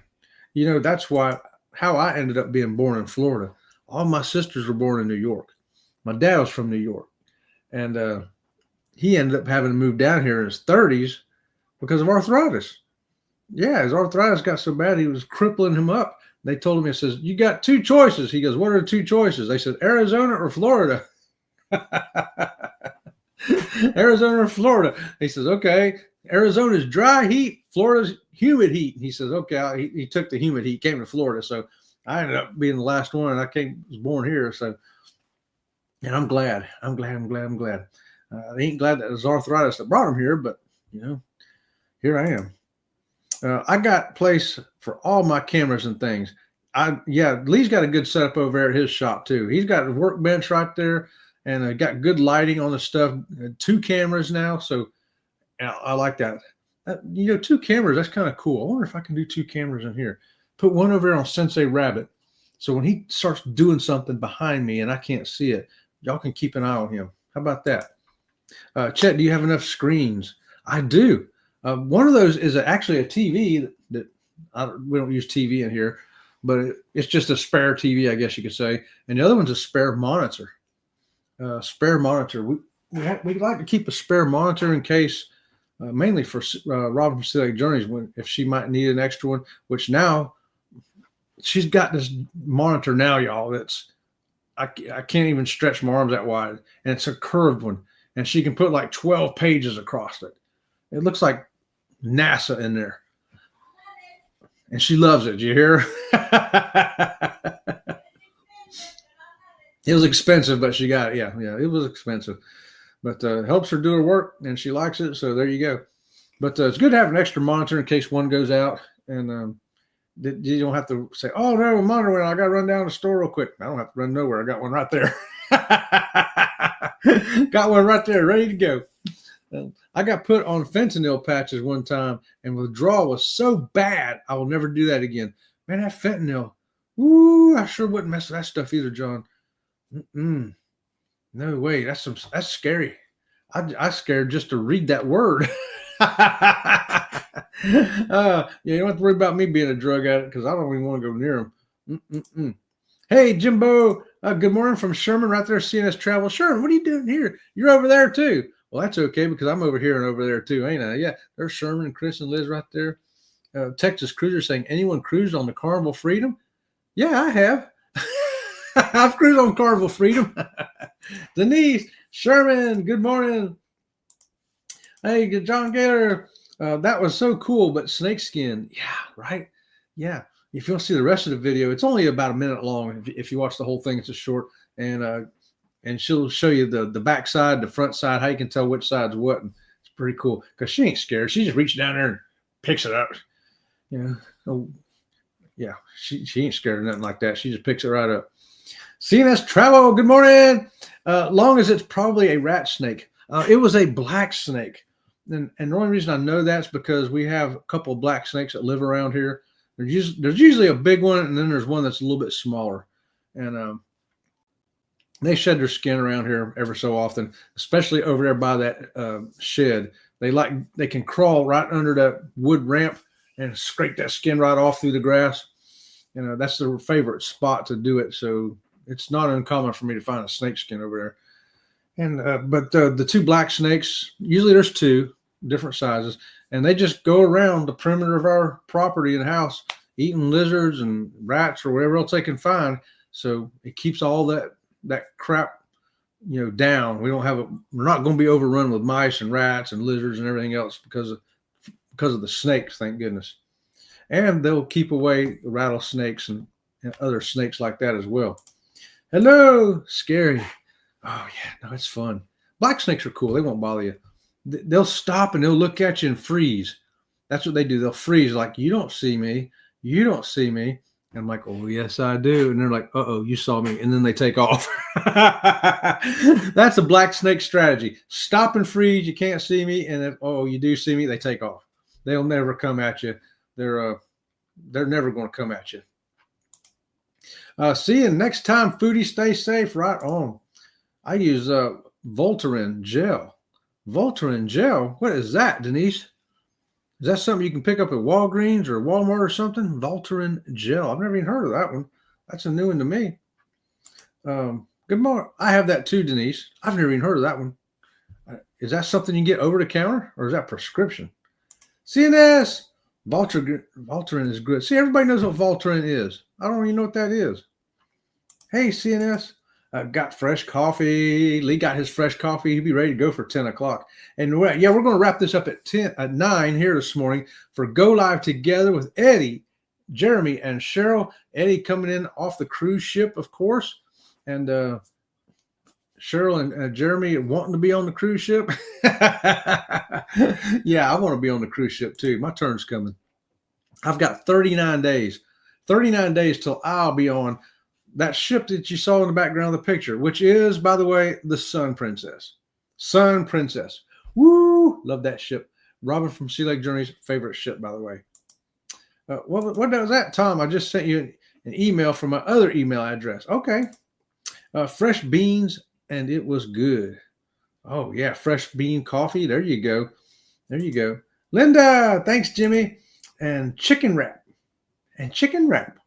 That's how I ended up being born in Florida. All my sisters were born in New York. My dad was from New York. And he ended up having to move down here in his 30s because of arthritis. Yeah, his arthritis got so bad, he was crippling him up. They told him, it says, you got two choices. He goes, what are the two choices? They said, Arizona or Florida. Arizona or Florida. He says, okay, Arizona's dry heat, Florida's humid heat. He says, okay, he took the humid heat, came to Florida. So I ended up being the last one, and was born here. So, and I'm glad. I'm glad. I ain't glad that it was arthritis that brought him here, but, here I am. I got a place for all my cameras and things. Lee's got a good setup over there at his shop too. He's got a workbench right there, and got good lighting on the stuff. 2 cameras now, so I like that. 2 cameras, that's kind of cool. I wonder if I can do 2 cameras in here. Put one over there on Sensei Rabbit, so when he starts doing something behind me and I can't see it, y'all can keep an eye on him. How about that? Chet, do you have enough screens? I do. One of those is actually a TV that we don't use TV in here, but it's just a spare TV, I guess you could say. And the other one's a spare monitor. We like to keep a spare monitor in case, mainly for Robin from Celiac Journeys, if she might need an extra one. Which now she's got this monitor now, y'all. I can't even stretch my arms that wide, and it's a curved one, and she can put like 12 pages across it. It looks like NASA in there. And she loves it. Do you hear her? It was expensive, but she got it. Yeah, it was expensive. But helps her do her work, and she likes it. So there you go. But it's good to have an extra monitor in case one goes out. And you don't have to say, oh, no, monitor went out. I got to run down to the store real quick. I don't have to run nowhere. I got one right there. Got one right there, ready to go. I got put on fentanyl patches one time, and withdrawal was so bad, I will never do that again. Man, that fentanyl, woo, I sure wouldn't mess with that stuff either, John. No way, that's scary. I scared just to read that word. You don't have to worry about me being a drug addict because I don't even want to go near them. Hey, Jimbo, good morning from Sherman right there, CNS Travel. Sherman, what are you doing here? You're over there too. Well, that's okay because I'm over here and over there too, ain't I? Yeah, there's Sherman and Chris and Liz right there. Texas Cruiser saying, anyone cruised on the Carnival Freedom? Yeah, I have. I've cruised on Carnival Freedom. Denise, Sherman, good morning. Hey, John Gator, that was so cool, but snakeskin. Yeah, right? Yeah. If you want to see the rest of the video, it's only about a minute long. If you watch the whole thing, it's just short. And she'll show you the back side, the front side, how you can tell which side's what. And it's pretty cool because she ain't scared. She just reaches down there and picks it up. Yeah, she ain't scared of nothing like that. She just picks it right up. CNS Travel, good morning. Long as it's probably a rat snake. It was a black snake. And the only reason I know that's because we have a couple of black snakes that live around here. There's usually a big one, and then there's one that's a little bit smaller. And they shed their skin around here ever so often, especially over there by that shed. They can crawl right under that wood ramp and scrape that skin right off through the grass. That's their favorite spot to do it. So it's not uncommon for me to find a snake skin over there. And but the 2 black snakes, usually there's 2 different sizes, and they just go around the perimeter of our property and house eating lizards and rats or whatever else they can find. So it keeps all that crap, down. We're not going to be overrun with mice and rats and lizards and everything else because of the snakes, thank goodness. And they'll keep away rattlesnakes and other snakes like that as well. Hello, scary. Oh yeah, no, it's fun. Black snakes are cool. They won't bother you. They'll stop and they'll look at you and freeze. That's what they do. They'll freeze like, you don't see me. You don't see me. And I'm like, oh, yes, I do. And they're like, uh-oh, you saw me. And then they take off. That's a black snake strategy. Stop and freeze. You can't see me. And if, you do see me, they take off. They'll never come at you. They're never going to come at you. See you next time, foodie. Stay safe. Right on. I use Voltaren gel. Voltaren gel? What is that, Denise? Is that something you can pick up at Walgreens or Walmart or something? Voltaren gel. I've never even heard of that one. That's a new one to me. Good morning. I have that too, Denise. I've never even heard of that one. Is that something you can get over the counter or is that prescription? CNS. Voltaren is good. See, everybody knows what Voltaren is. I don't even know what that is. Hey, CNS. Got fresh coffee. Lee got his fresh coffee. He'll be ready to go for 10 o'clock. And we're going to wrap this up at 9 here this morning for Go Live Together with Eddie, Jeremy, and Cheryl. Eddie coming in off the cruise ship, of course. And Cheryl and Jeremy wanting to be on the cruise ship. Yeah, I want to be on the cruise ship too. My turn's coming. I've got 39 days. 39 days till I'll be on that ship that you saw in the background of the picture, which is, by the way, the Sun Princess. Sun Princess. Woo! Love that ship. Robin from Sea Lake Journeys' favorite ship, by the way. What was that, Tom? I just sent you an email from my other email address. Okay. Fresh beans, and it was good. Oh, yeah. Fresh bean coffee. There you go. There you go. Linda, thanks, Jimmy. And chicken wrap. And chicken wrap.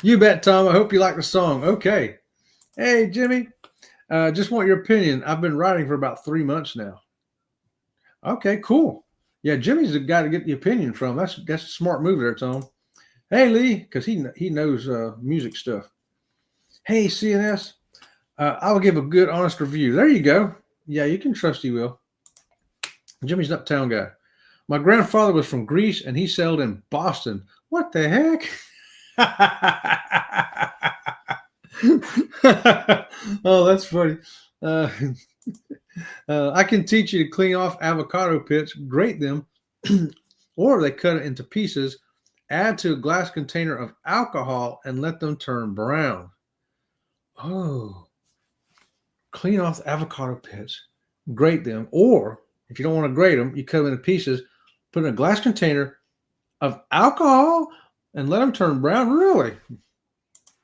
You bet, Tom. I hope you like the song. Okay. Hey, Jimmy. Just want your opinion. I've been writing for about 3 months now. Okay, cool. Yeah, Jimmy's the guy to get the opinion from. That's a smart move there, Tom. Hey, Lee, because he knows music stuff. Hey, CNS. I will give a good, honest review. There you go. Yeah, you can trust he will. Jimmy's an uptown guy. My grandfather was from Greece, and he sailed in Boston. What the heck? Oh, that's funny. I can teach you to clean off avocado pits, grate them, or they cut it into pieces, add to a glass container of alcohol, and let them turn brown. Oh, clean off the avocado pits, grate them, or if you don't want to grate them, you cut them into pieces, put in a glass container of alcohol, and let them turn brown. Really?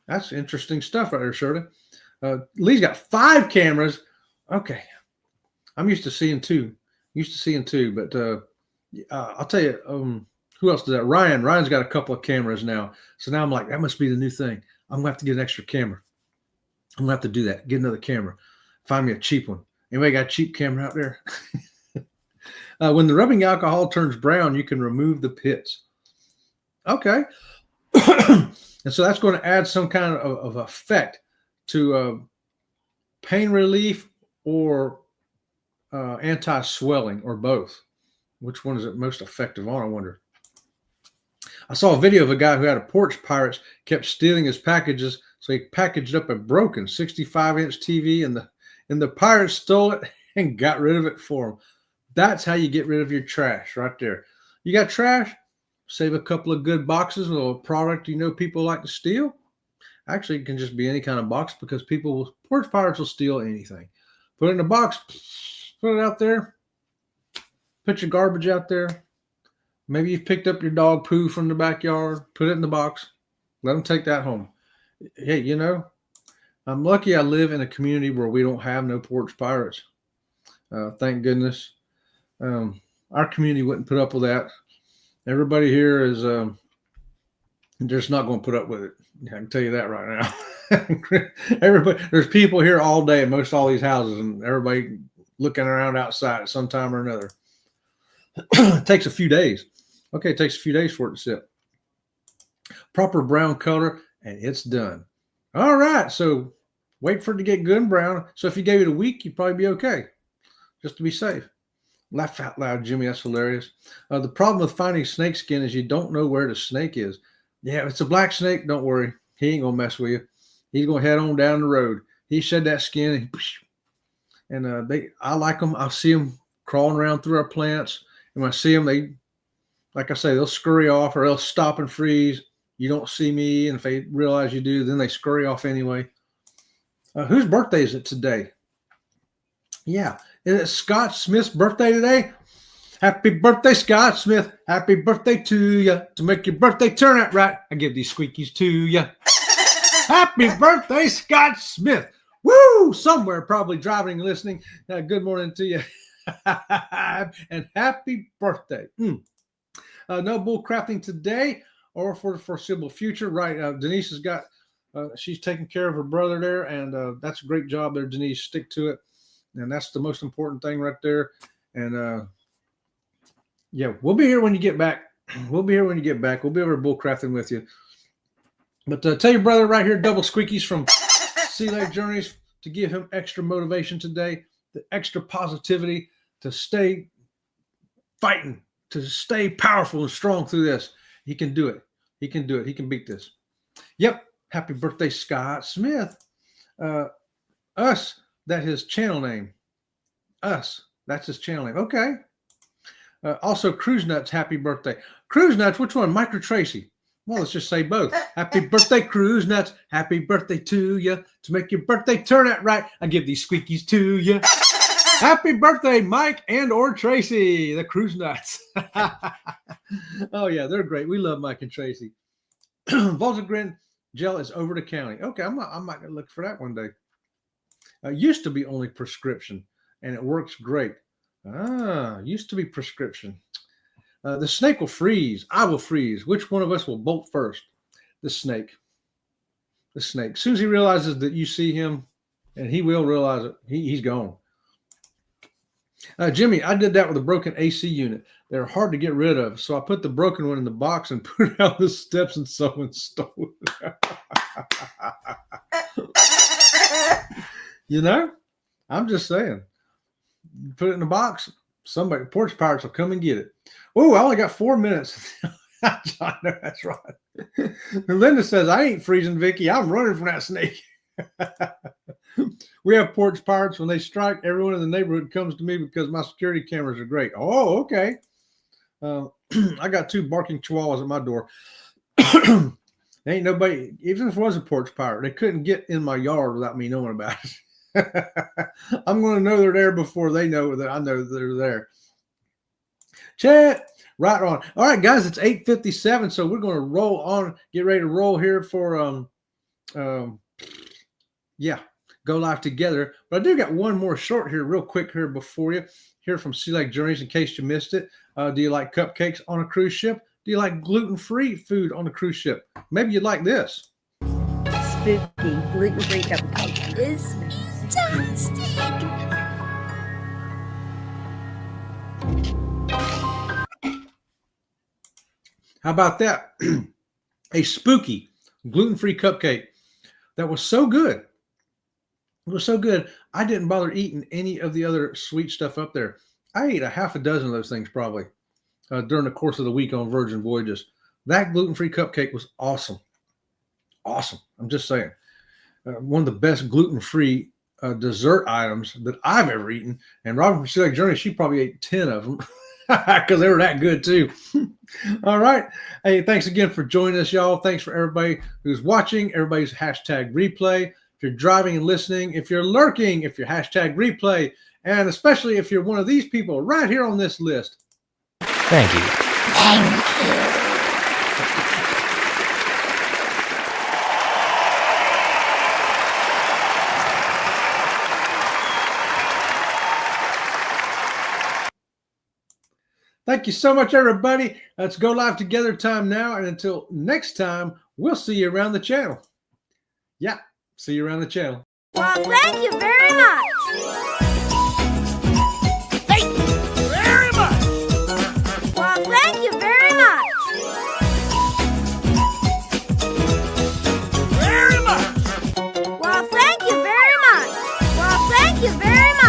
That's interesting stuff right there, Shirley. Lee's got 5 cameras. Okay. I'm used to seeing 2. But I'll tell you, who else does that? Ryan. Ryan's got a couple of cameras now. So now I'm like, that must be the new thing. I'm going to have to get an extra camera. I'm going to have to do that. Get another camera. Find me a cheap one. Anybody got a cheap camera out there? When the rubbing alcohol turns brown, you can remove the pits. Okay. And so that's going to add some kind of effect to pain relief or anti-swelling, or both. Which one is it most effective on, I wonder? I saw a video of a guy who had a porch pirates, kept stealing his packages, so he packaged up a broken 65-inch TV, and the pirates stole it and got rid of it for him. That's how you get rid of your trash right there. You got trash? Save a couple of good boxes of a product you know people like to steal. Actually, it can just be any kind of box, because porch pirates will steal anything. Put it in a box, put it out there, put your garbage out there. Maybe you've picked up your dog poo from the backyard, put it in the box, let them take that home. Hey, you know, I'm lucky I live in a community where we don't have no porch pirates. Thank goodness. Our community wouldn't put up with that. Everybody here is just not going to put up with it. I can tell you that right now. Everybody, there's people here all day in most all these houses, and everybody looking around outside at some time or another. It takes a few days. Okay, it takes a few days for it to sit. Proper brown color, and it's done. All right, so wait for it to get good and brown. So if you gave it a week, you'd probably be okay, just to be safe. Laugh out loud, Jimmy. That's hilarious. The problem with finding snake skin is you don't know where the snake is. Yeah, if it's a black snake, don't worry. He ain't going to mess with you. He's going to head on down the road. He shed that skin, and I like them. I see them crawling around through our plants. And when I see them, they, like I say, they'll scurry off, or they'll stop and freeze. You don't see me, and if they realize you do, then they scurry off anyway. Whose birthday is it today? Yeah. Is it Scott Smith's birthday today? Happy birthday, Scott Smith. Happy birthday to you. To make your birthday turn out right, I give these squeakies to you. Happy birthday, Scott Smith. Woo! Somewhere probably driving and listening. Good morning to you. And happy birthday. No bull crafting today or for the foreseeable future. Right. Denise has got, she's taking care of her brother there, and that's a great job there, Denise. Stick to it. And that's the most important thing right there. And yeah, we'll be here when you get back. We'll be over bullcrafting with you. But tell your brother right here, Double Squeakies from Sea Lake Journeys, to give him extra motivation today, the extra positivity to stay fighting, to stay powerful and strong through this. He can do it. He can do it. He can beat this. Yep. Happy birthday, Scott Smith. Us. That's his channel name. Us. That's his channel name. Okay. Also, Cruise Nuts, happy birthday. Cruise Nuts, which one? Mike or Tracy? Well, let's just say both. Happy birthday, Cruise Nuts. Happy birthday to you. To make your birthday turn out right, I give these squeakies to you. Happy birthday, Mike and or Tracy, the Cruise Nuts. Oh, yeah, they're great. We love Mike and Tracy. Voltagrin gel is over the county. Okay, I might look for that one day. Used to be only prescription, and it works great. Used to be prescription. The snake will freeze. I will freeze. Which one of us will bolt first? The snake. The snake. As soon as he realizes that you see him, and he will realize it, he's gone. Jimmy, I did that with a broken AC unit. They're hard to get rid of, so I put the broken one in the box and put it out the steps, and someone stole it. You know, I'm just saying. Put it in the box. Somebody, porch pirates will come and get it. Oh, I only got 4 minutes. I know that's right. And Linda says, I ain't freezing, Vicky. I'm running from that snake. We have porch pirates. When they strike, everyone in the neighborhood comes to me because my security cameras are great. Oh, okay. I got 2 barking chihuahuas at my door. Ain't nobody, even if it was a porch pirate, they couldn't get in my yard without me knowing about it. I'm going to know they're there before they know that I know that they're there. Chat, right on. All right, guys, it's 8:57, so we're going to roll on, get ready to roll here for go live together. But I do got one more short here real quick here before you hear from Sea Lake Journeys in case you missed it. Do you like cupcakes on a cruise ship? Do you like gluten-free food on a cruise ship? Maybe you'd like this. Spooky gluten-free cupcake is fantastic. How about that? A spooky gluten-free cupcake that was so good. It was so good, I didn't bother eating any of the other sweet stuff up there. I ate a half a dozen of those things probably during the course of the week on Virgin Voyages. That gluten-free cupcake was awesome. Awesome. I'm just saying. One of the best gluten-free dessert items that I've ever eaten. And Robin from Sea Lake Journey, she probably ate 10 of them because they were that good too. All right. Hey, thanks again for joining us, y'all. Thanks for everybody who's watching, everybody's hashtag replay. If you're driving and listening, if you're lurking, if you're hashtag replay, and especially if you're one of these people right here on this list. Thank you. Thank you. Thank you so much, everybody. Let's go live together time now. And until next time, we'll see you around the channel. Yeah, see you around the channel. Well, thank you very much. Thank you very much. Well, thank you very much. Very much. Well, thank you very much. Well, thank you very much.